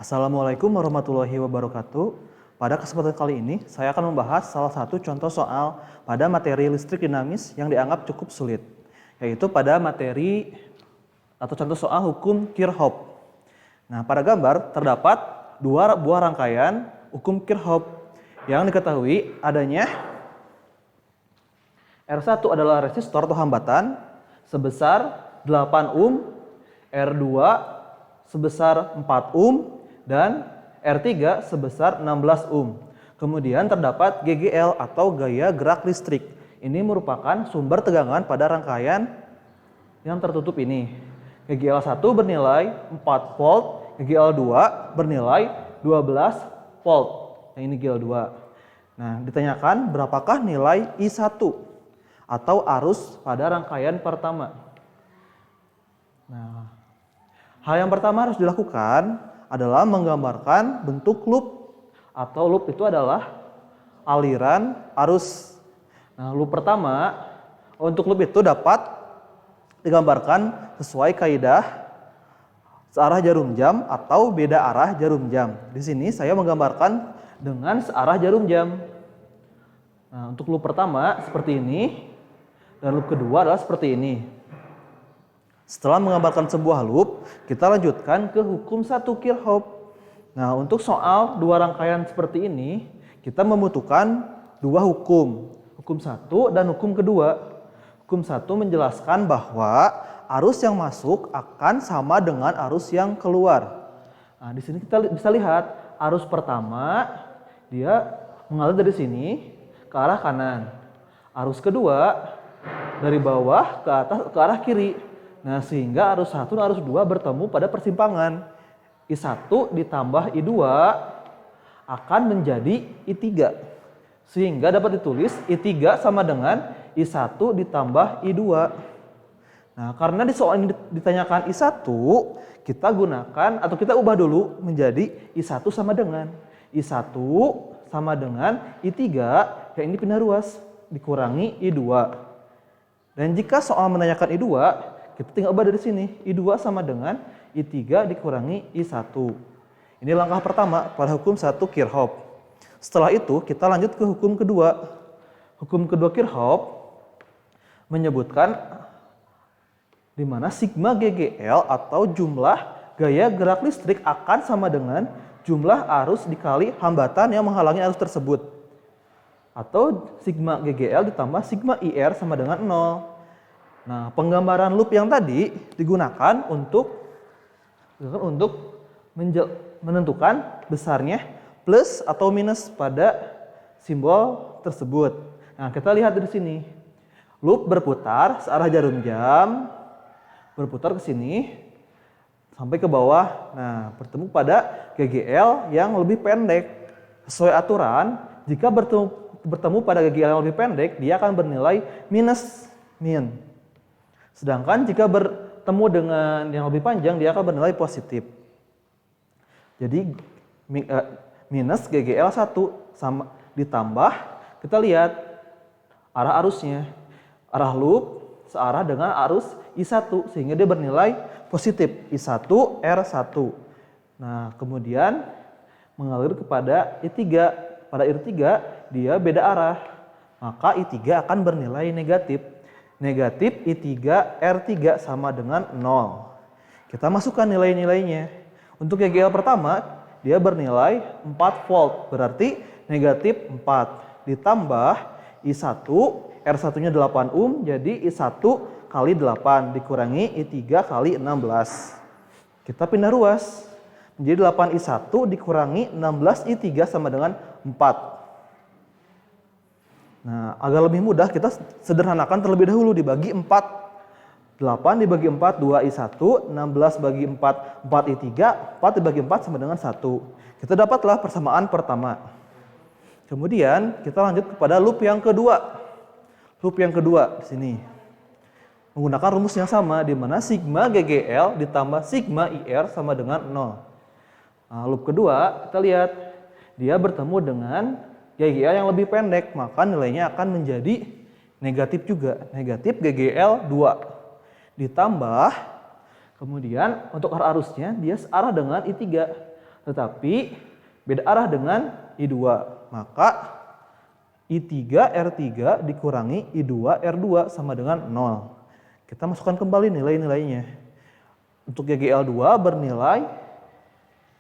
Assalamualaikum warahmatullahi wabarakatuh. Pada kesempatan kali ini, saya akan membahas salah satu contoh soal pada materi listrik dinamis yang dianggap cukup sulit, yaitu pada materi atau contoh soal hukum Kirchhoff. Nah, pada gambar terdapat dua buah rangkaian hukum Kirchhoff yang diketahui adanya R1 adalah resistor atau hambatan sebesar 8 ohm, R2 sebesar 4 ohm, dan R3 sebesar 16 ohm. Kemudian terdapat GGL atau gaya gerak listrik. Ini merupakan sumber tegangan pada rangkaian yang tertutup ini. GGL 1 bernilai 4 volt, GGL 2 bernilai 12 volt. Nah, ini GGL 2. Nah, ditanyakan berapakah nilai I1 atau arus pada rangkaian pertama. Nah, hal yang pertama harus dilakukan adalah menggambarkan bentuk loop, atau loop itu adalah aliran arus. Nah, loop pertama, untuk loop itu dapat digambarkan sesuai kaidah searah jarum jam atau beda arah jarum jam. Di sini saya menggambarkan dengan searah jarum jam. Nah, untuk loop pertama seperti ini, dan loop kedua adalah seperti ini. Setelah menggambarkan sebuah loop, kita lanjutkan ke hukum 1 Kirchhoff. Nah, untuk soal dua rangkaian seperti ini, kita membutuhkan dua hukum. Hukum 1 dan hukum kedua. Hukum 1 menjelaskan bahwa arus yang masuk akan sama dengan arus yang keluar. Nah, di sini kita bisa lihat arus pertama dia mengalir dari sini ke arah kanan. Arus kedua dari bawah ke atas ke arah kiri. Nah, sehingga arus 1 dan arus 2 bertemu pada persimpangan. I1 ditambah I2 akan menjadi I3. Sehingga dapat ditulis I3 sama dengan I1 ditambah I2. Nah, karena di soal ini ditanyakan I1, kita gunakan atau kita ubah dulu menjadi I1 sama dengan I1 sama dengan I3, yang ini pindah ruas, dikurangi I2. Dan jika soal menanyakan I2, kita tinggal ubah dari sini. I2 sama dengan I3 dikurangi I1. Ini langkah pertama pada hukum 1 Kirchhoff. Setelah itu kita lanjut ke hukum kedua. Hukum kedua Kirchhoff menyebutkan di mana sigma GGL atau jumlah gaya gerak listrik akan sama dengan jumlah arus dikali hambatan yang menghalangi arus tersebut. Atau sigma GGL ditambah sigma IR sama dengan 0. Nah, penggambaran loop yang tadi digunakan untuk menentukan besarnya plus atau minus pada simbol tersebut. Nah, kita lihat dari sini. Loop berputar searah jarum jam, berputar ke sini sampai ke bawah. Nah, bertemu pada GGL yang lebih pendek. Sesuai aturan, jika bertemu pada GGL yang lebih pendek, dia akan bernilai min. Sedangkan jika bertemu dengan yang lebih panjang, dia akan bernilai positif. Jadi minus GGL 1 sama ditambah, kita lihat arah arusnya. Arah loop searah dengan arus I1 sehingga dia bernilai positif I1 R1. Nah, kemudian mengalir kepada I3. Pada I3 dia beda arah. Maka I3 akan bernilai negatif. Negatif I3 R3 sama dengan 0. Kita masukkan nilai-nilainya. Untuk GGL pertama, dia bernilai 4 volt. Berarti negatif 4. Ditambah I1, R1-nya 8 ohm, jadi I1 kali 8 dikurangi I3 kali 16. Kita pindah ruas. Menjadi 8 I1 dikurangi 16 I3 sama dengan 4. Nah, agar lebih mudah kita sederhanakan terlebih dahulu, dibagi 4. 8 dibagi 4, 2 I1, 16 bagi 4, 4 I3, 4 dibagi 4 sama dengan 1. Kita dapatlah persamaan pertama. Kemudian kita lanjut kepada loop yang kedua. Loop yang kedua di sini. Menggunakan rumus yang sama, di mana sigma GGL ditambah sigma IR sama dengan 0. Nah, loop kedua, kita lihat, dia bertemu dengan GGL yang lebih pendek, maka nilainya akan menjadi negatif juga. Negatif GGL 2. Ditambah, kemudian untuk arah arusnya dia searah dengan I3. tetapi beda arah dengan I2. Maka I3R3 dikurangi I2R2 sama dengan 0. Kita masukkan kembali nilai-nilainya. Untuk YGL2 bernilai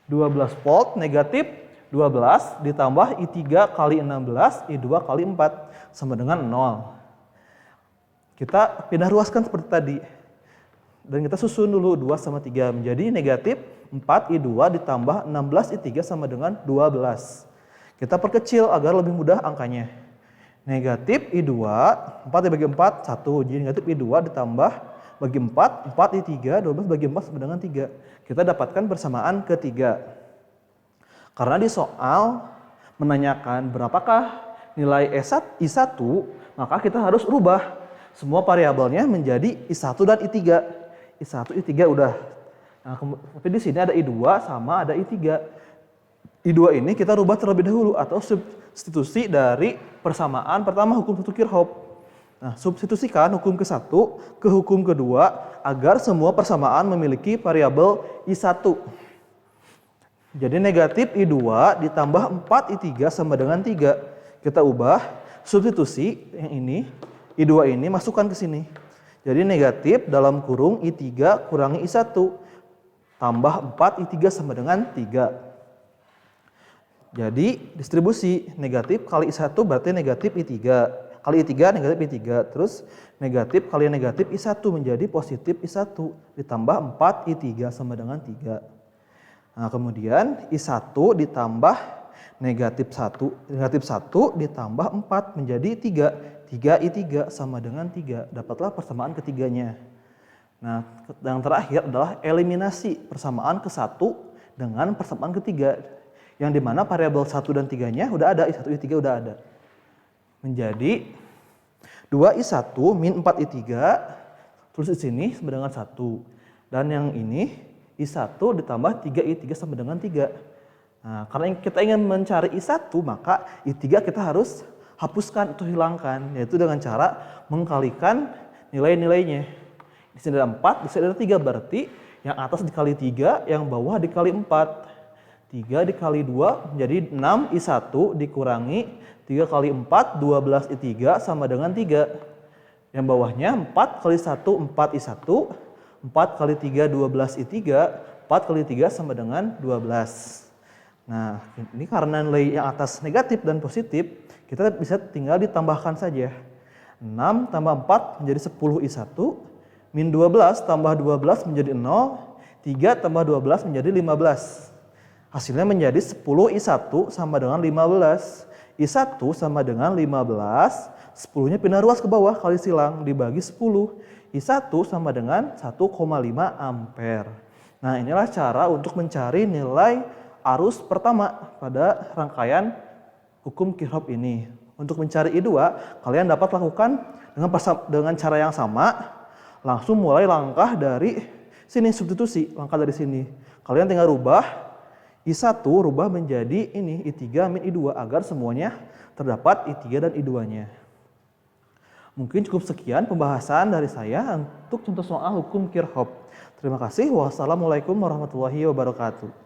12 volt negatif 12 ditambah I3 kali 16, I2 kali 4 sama dengan 0. Kita pindah ruaskan seperti tadi. Dan kita susun dulu 2 sama 3 menjadi negatif 4 I2 ditambah 16 I3 sama dengan 12. Kita perkecil agar lebih mudah angkanya. Negatif I2, 4 dibagi 4, 1. Jadi negatif I2 ditambah bagi 4, 4 I3, 12 bagi 4 sama dengan 3. Kita dapatkan persamaan ketiga. Karena di soal menanyakan berapakah nilai I1, maka kita harus rubah semua variabelnya menjadi I1 dan I3. I1, I3 udah. Nah, tapi di sini ada I2 sama ada I3. I2 ini kita rubah terlebih dahulu atau substitusi dari persamaan pertama hukum satu Kirchhoff. Nah, substitusikan hukum ke-1 ke hukum kedua agar semua persamaan memiliki variabel I1. Jadi negatif I2 ditambah 4 I3 sama dengan 3. Kita ubah substitusi yang ini, I2 ini masukkan ke sini. Jadi negatif dalam kurung I3 kurangi I1 tambah 4 I3 sama dengan 3. Jadi distribusi negatif kali I1 berarti negatif I3. Kali I3 negatif I3. Terus negatif kali negatif I1 menjadi positif I1. Ditambah 4 I3 sama dengan 3. Nah kemudian I1 ditambah negatif 1. Negatif 1 ditambah 4 menjadi 3. 3 I3 sama dengan 3. Dapatlah persamaan ketiganya. Nah yang terakhir adalah eliminasi persamaan ke-1 dengan persamaan ketiga. Yang dimana variabel 1 dan 3-nya udah ada, I1, I3 udah ada. Menjadi 2I1 min 4I3, terus di sini sama dengan 1. Dan yang ini, I1 ditambah 3I3 sama dengan 3. Nah, karena kita ingin mencari I1, maka I3 kita harus hapuskan atau hilangkan. Yaitu dengan cara mengkalikan nilai-nilainya. Di sini ada 4, di sini ada 3. Berarti yang atas dikali 3, yang bawah dikali 4. 3 dikali 2 menjadi 6 I1 dikurangi 3 kali 4 12 I3 sama dengan 3. Yang bawahnya 4 kali 1 4 I1, 4 kali 3 12 I3, 4 kali 3 sama dengan 12. Nah ini karena nilai yang atas negatif dan positif, kita bisa tinggal ditambahkan saja. 6 tambah 4 menjadi 10 I1, min 12 tambah 12 menjadi 0, 3 tambah 12 menjadi 15. Hasilnya menjadi 10 I1 sama dengan 15. I1 sama dengan 15. 10-nya pindah ruas ke bawah kali silang dibagi 10. I1 sama dengan 1,5 ampere. Nah inilah cara untuk mencari nilai arus pertama pada rangkaian hukum Kirchhoff ini. Untuk mencari I2, kalian dapat lakukan dengan cara yang sama. Langsung mulai langkah dari sini, substitusi. Langkah dari sini. Kalian tinggal rubah I1 rubah menjadi ini I3 min I2 agar semuanya terdapat I3 dan I2-nya. Mungkin cukup sekian pembahasan dari saya untuk contoh soal hukum Kirchhoff. Terima kasih. Wassalamualaikum warahmatullahi wabarakatuh.